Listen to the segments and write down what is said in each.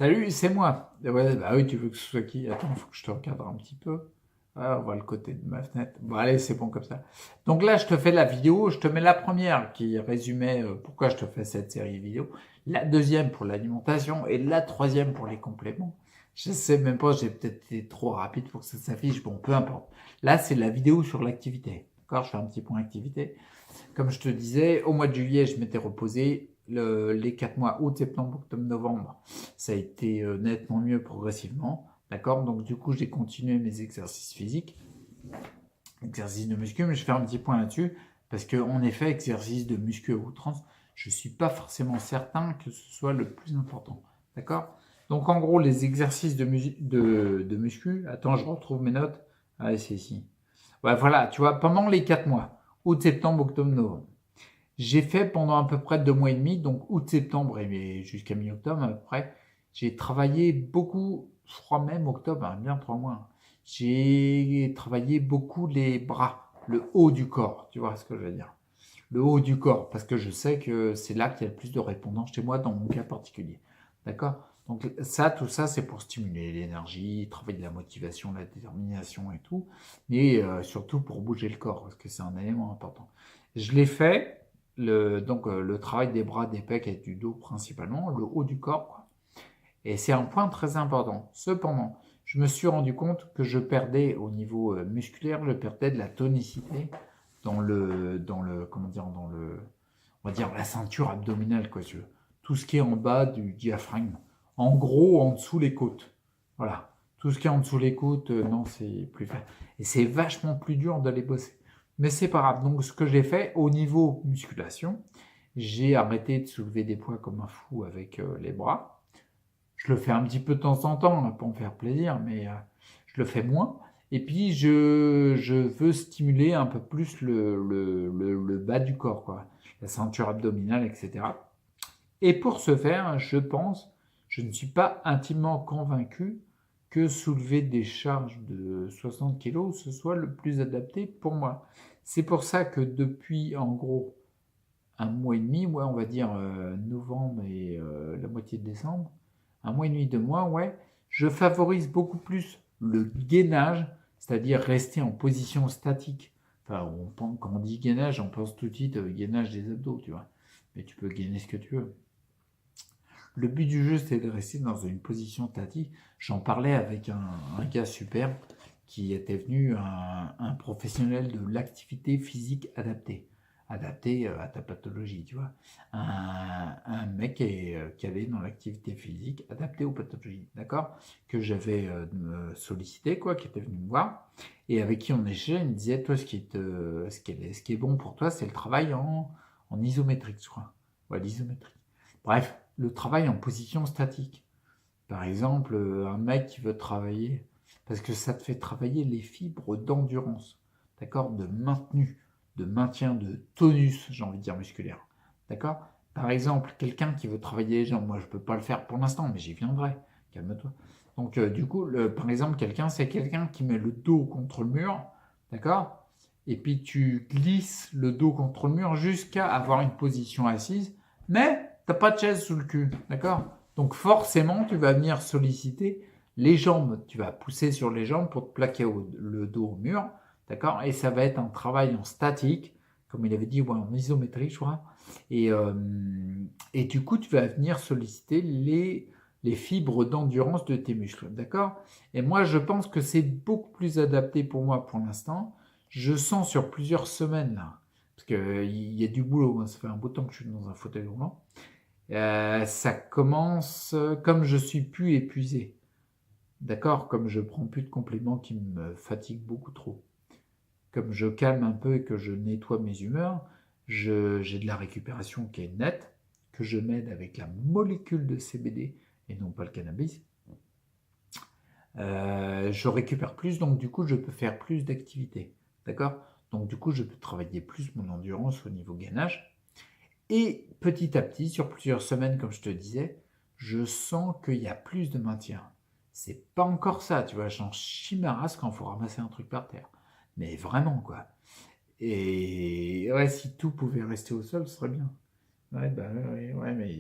Salut, c'est moi. Ouais, bah oui, tu veux que ce soit qui? Attends, il faut que je te recadre un petit peu. Ah, on voit le côté de ma fenêtre. Bon, allez, c'est bon comme ça. Donc là, je te fais la vidéo. Je te mets la première qui résumait pourquoi je te fais cette série vidéo. La deuxième pour l'alimentation et la troisième pour les compléments. Je sais même pas, j'ai peut-être été trop rapide pour que ça s'affiche. Bon, peu importe. Là, c'est la vidéo sur l'activité. D'accord? Je fais un petit point activité. Comme je te disais, au mois de juillet, je m'étais reposé. Les 4 mois, août, septembre, octobre, novembre, ça a été nettement mieux progressivement. D'accord. Donc, du coup, j'ai continué mes exercices physiques, exercices de muscu, mais je fais un petit point là-dessus parce qu'en effet, exercice de muscu à outrance, je ne suis pas forcément certain que ce soit le plus important. D'accord. Donc, en gros, les exercices de muscu, attends, je retrouve mes notes. Ah, c'est ici. Ouais, voilà, tu vois, pendant les 4 mois, août, septembre, octobre, novembre. J'ai fait pendant à peu près 2 mois et demi, donc août-septembre et jusqu'à mi-octobre à peu près. J'ai travaillé beaucoup, je crois même octobre, hein, bien 3 mois. J'ai travaillé beaucoup les bras, le haut du corps, tu vois ce que je veux dire. Le haut du corps, parce que je sais que c'est là qu'il y a le plus de répondants chez moi dans mon cas particulier. D'accord. Donc ça, tout ça, c'est pour stimuler l'énergie, travailler la motivation, la détermination et tout, mais surtout pour bouger le corps, parce que c'est un élément important. Je l'ai fait, donc le travail des bras, des pecs et du dos principalement, le haut du corps, quoi. Et c'est un point très important. Cependant, je me suis rendu compte que je perdais au niveau musculaire, je perdais de la tonicité comment dire, on va dire la ceinture abdominale, quoi, tu veux. Tout ce qui est en bas du diaphragme. En gros, en dessous les côtes. Voilà. Tout ce qui est en dessous les côtes, non, c'est plus facile. Et c'est vachement plus dur de les bosser. Mais c'est pas grave. Donc, ce que j'ai fait au niveau musculation, j'ai arrêté de soulever des poids comme un fou avec les bras. Je le fais un petit peu de temps en temps pour me faire plaisir, mais je le fais moins. Et puis, je veux stimuler un peu plus le bas du corps, quoi. La ceinture abdominale, etc. Et pour ce faire, je pense, je ne suis pas intimement convaincu que soulever des charges de 60 kilos, ce soit le plus adapté pour moi. C'est pour ça que depuis, en gros, 1 mois et demi, ouais, on va dire novembre et la moitié de décembre, 1 mois et demi, 2 mois, ouais, je favorise beaucoup plus le gainage, c'est-à-dire rester en position statique. Enfin, quand on dit gainage, on pense tout de suite gainage des abdos, tu vois. Mais tu peux gainer ce que tu veux. Le but du jeu, c'est de rester dans une position statique. J'en parlais avec un gars super qui était venu, un professionnel de l'activité physique adaptée. Adapté à ta pathologie, tu vois. Un mec qui allait dans l'activité physique adaptée aux pathologies, d'accord. Que j'avais sollicité, quoi, qui était venu me voir, et avec qui on échangeait. Il me disait, toi, ce qui est bon pour toi, c'est le travail en isométrique, je crois. Ouais, l'isométrie. Bref, le travail en position statique. Par exemple, un mec qui veut travailler, parce que ça te fait travailler les fibres d'endurance, d'accord, de maintien de tonus, j'ai envie de dire musculaire, d'accord. Par exemple, quelqu'un qui veut travailler les jambes, moi je ne peux pas le faire pour l'instant, mais j'y viendrai, calme-toi. Donc du coup, par exemple, c'est quelqu'un qui met le dos contre le mur, d'accord, et puis tu glisses le dos contre le mur jusqu'à avoir une position assise, mais t'as pas de chaise sous le cul, d'accord. Donc forcément, tu vas venir solliciter les jambes. Tu vas pousser sur les jambes pour te plaquer le dos au mur, d'accord. Et ça va être un travail en statique, comme il avait dit, ouais, en isométrie, je crois. Et, euh, et du coup, tu vas venir solliciter les fibres d'endurance de tes muscles, d'accord. Et moi, je pense que c'est beaucoup plus adapté pour moi pour l'instant. Je sens sur plusieurs semaines là, parce qu'il y a du boulot. Hein, ça fait un beau temps que je suis dans un fauteuil roulant. Ça commence comme je suis plus épuisé, d'accord, comme je prends plus de compléments qui me fatiguent beaucoup trop, comme je calme un peu et que je nettoie mes humeurs, j'ai de la récupération qui est nette, que je m'aide avec la molécule de CBD et non pas le cannabis. Je récupère plus, donc du coup je peux faire plus d'activités, d'accord. Donc du coup je peux travailler plus mon endurance au niveau gainage. Et petit à petit, sur plusieurs semaines, comme je te disais, je sens qu'il y a plus de maintien. C'est pas encore ça, tu vois, j'en chie ma race quand il faut ramasser un truc par terre. Mais vraiment, quoi. Et ouais, si tout pouvait rester au sol, ce serait bien. Ouais, bah ouais, ouais, mais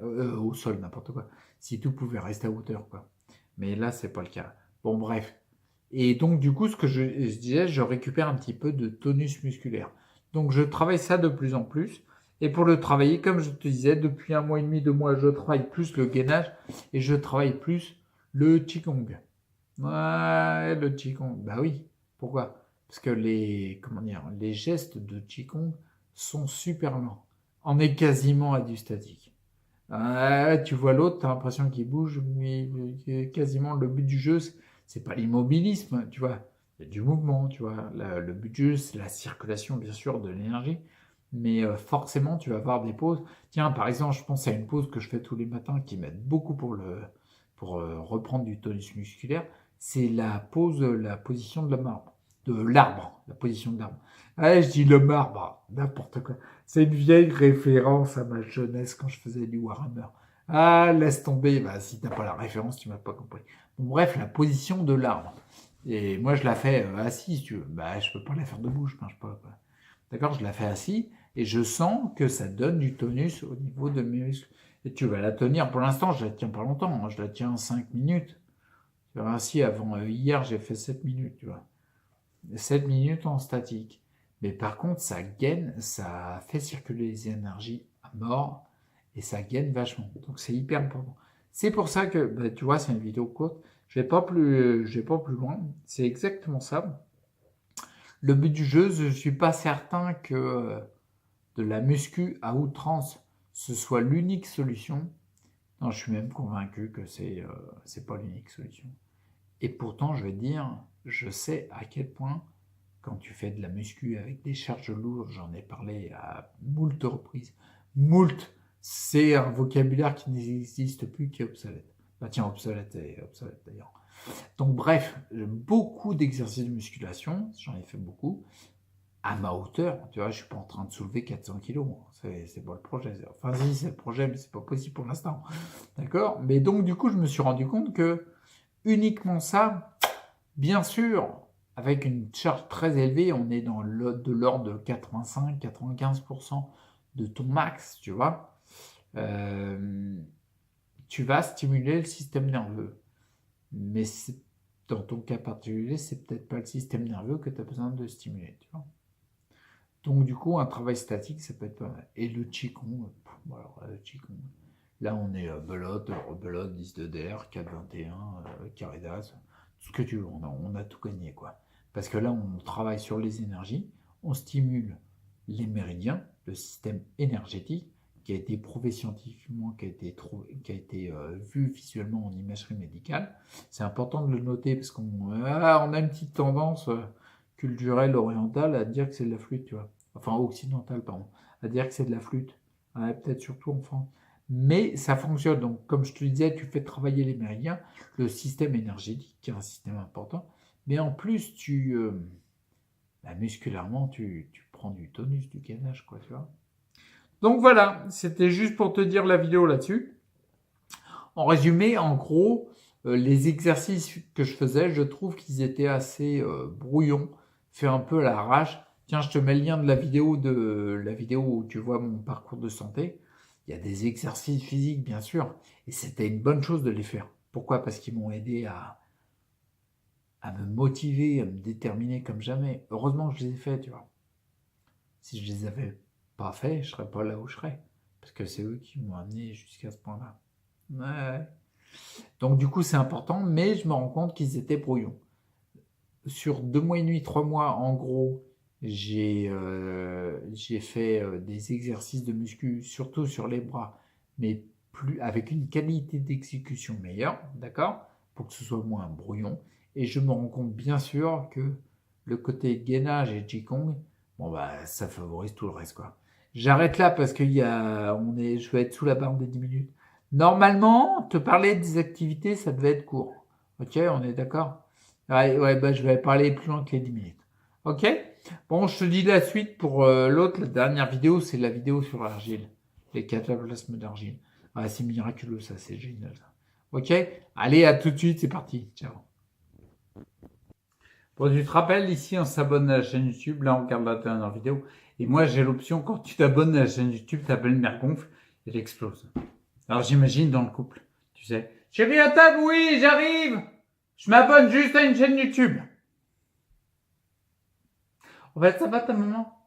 au sol, n'importe quoi. Si tout pouvait rester à hauteur, quoi. Mais là, c'est pas le cas. Bon, bref. Et donc, du coup, ce que je disais, je récupère un petit peu de tonus musculaire. Donc, je travaille ça de plus en plus. Et pour le travailler, comme je te disais, depuis 1 mois et demi, 2 mois, je travaille plus le gainage et je travaille plus le Qigong. Ouais, le Qigong. Bah oui. Pourquoi? Parce que les gestes de Qigong sont super lents. On est quasiment à du statique. Tu vois l'autre, tu as l'impression qu'il bouge, mais quasiment le but du jeu, c'est pas l'immobilisme, tu vois. Il y a du mouvement, tu vois. Le but du jeu, c'est la circulation, bien sûr, de l'énergie. Mais forcément, tu vas avoir des pauses. Tiens, par exemple, je pense à une pause que je fais tous les matins qui m'aide beaucoup pour reprendre du tonus musculaire. C'est la position de l'arbre, la position de l'arbre. Ah, je dis le marbre, n'importe quoi. C'est une vieille référence à ma jeunesse quand je faisais du Warhammer. Ah, laisse tomber, bah, si t'as pas la référence, tu m'as pas compris. Bon, bref, la position de l'arbre. Et moi, je la fais assis, si tu veux. Bah, je peux pas la faire debout, je marche pas, quoi. D'accord, je la fais assis et je sens que ça donne du tonus au niveau de mes muscles. Et tu vas la tenir, pour l'instant, je la tiens pas longtemps, hein, je la tiens 5 minutes. Tu vois, ainsi, avant hier, j'ai fait 7 minutes, tu vois. 7 minutes en statique. Mais par contre, ça gaine, ça fait circuler les énergies à mort et ça gaine vachement. Donc c'est hyper important. C'est pour ça que, bah, tu vois, c'est une vidéo courte. Je vais pas plus loin. C'est exactement ça. Le but du jeu, je suis pas certain que de la muscu à outrance, ce soit l'unique solution. Non, je suis même convaincu que c'est pas l'unique solution. Et pourtant, je vais te dire, je sais à quel point quand tu fais de la muscu avec des charges lourdes, j'en ai parlé à moult reprises. Moult, c'est un vocabulaire qui n'existe plus, qui est obsolète. Bah tiens, obsolète d'ailleurs. Donc bref, beaucoup d'exercices de musculation, j'en ai fait beaucoup, à ma hauteur. Tu vois, je suis pas en train de soulever 400 kilos, c'est pas le projet. Enfin si, c'est le projet, mais c'est pas possible pour l'instant. D'accord? Mais donc du coup, je me suis rendu compte que uniquement ça, bien sûr, avec une charge très élevée, on est de l'ordre de 85-95% de ton max, tu vois. Tu vas stimuler le système nerveux. Mais dans ton cas particulier, c'est peut-être pas le système nerveux que tu as besoin de stimuler, tu vois. Donc du coup, un travail statique, ça peut être pas mal. Et le Qigong, alors le Qigong, là on est belote, rebelote, 10 de DR, 4-21, carré d'as, tout ce que tu veux, on a tout gagné, quoi. Parce que là, on travaille sur les énergies, on stimule les méridiens, le système énergétique, qui a été prouvé scientifiquement, qui a été vu visuellement en imagerie médicale. C'est important de le noter parce qu'on a une petite tendance culturelle orientale à dire que c'est de la flûte, tu vois. Enfin, occidentale, pardon, à dire que c'est de la flûte. Ouais, peut-être surtout en France. Mais ça fonctionne. Donc, comme je te disais, tu fais travailler les méridiens, le système énergétique, qui est un système important. Mais en plus, musculairement, tu prends du tonus, du gainage, quoi, tu vois. Donc voilà, c'était juste pour te dire la vidéo là-dessus. En résumé, en gros, les exercices que je faisais, je trouve qu'ils étaient assez brouillons, fait un peu à l'arrache. Tiens, je te mets le lien de la vidéo où tu vois mon parcours de santé. Il y a des exercices physiques, bien sûr, et c'était une bonne chose de les faire. Pourquoi? Parce qu'ils m'ont aidé à me motiver, à me déterminer comme jamais. Heureusement que je les ai faits, tu vois. Si je les avais pas faits, je serais pas là où je serais. Parce que c'est eux qui m'ont amené jusqu'à ce point-là. Ouais. Donc du coup, c'est important, mais je me rends compte qu'ils étaient brouillons. Sur 2 mois et demi, 3 mois, en gros, j'ai fait des exercices de muscu, surtout sur les bras, mais plus avec une qualité d'exécution meilleure, d'accord? Pour que ce soit moins brouillon. Et je me rends compte bien sûr que le côté gainage et Qigong, bon bah ça favorise tout le reste, quoi. J'arrête là parce je vais être sous la barre des 10 minutes. Normalement, te parler des activités, ça devait être court. Ok, on est d'accord? Ouais, bah, je vais parler plus loin que les 10 minutes. Ok? Bon, je te dis la suite pour l'autre. La dernière vidéo, c'est la vidéo sur l'argile. Les cataplasmes d'argile. Ouais, c'est miraculeux, ça, c'est génial. Ça. Ok? Allez, à tout de suite, c'est parti. Ciao. Bon, tu te rappelles, ici, on s'abonne à la chaîne YouTube. Là, on regarde la dernière vidéo. Et moi, j'ai l'option, quand tu t'abonnes à la chaîne YouTube, tu appelles Mergonfle et j'explose. Alors j'imagine dans le couple, tu sais. Chérie à table, oui, j'arrive. Je m'abonne juste à une chaîne YouTube. En fait, ça va ta maman?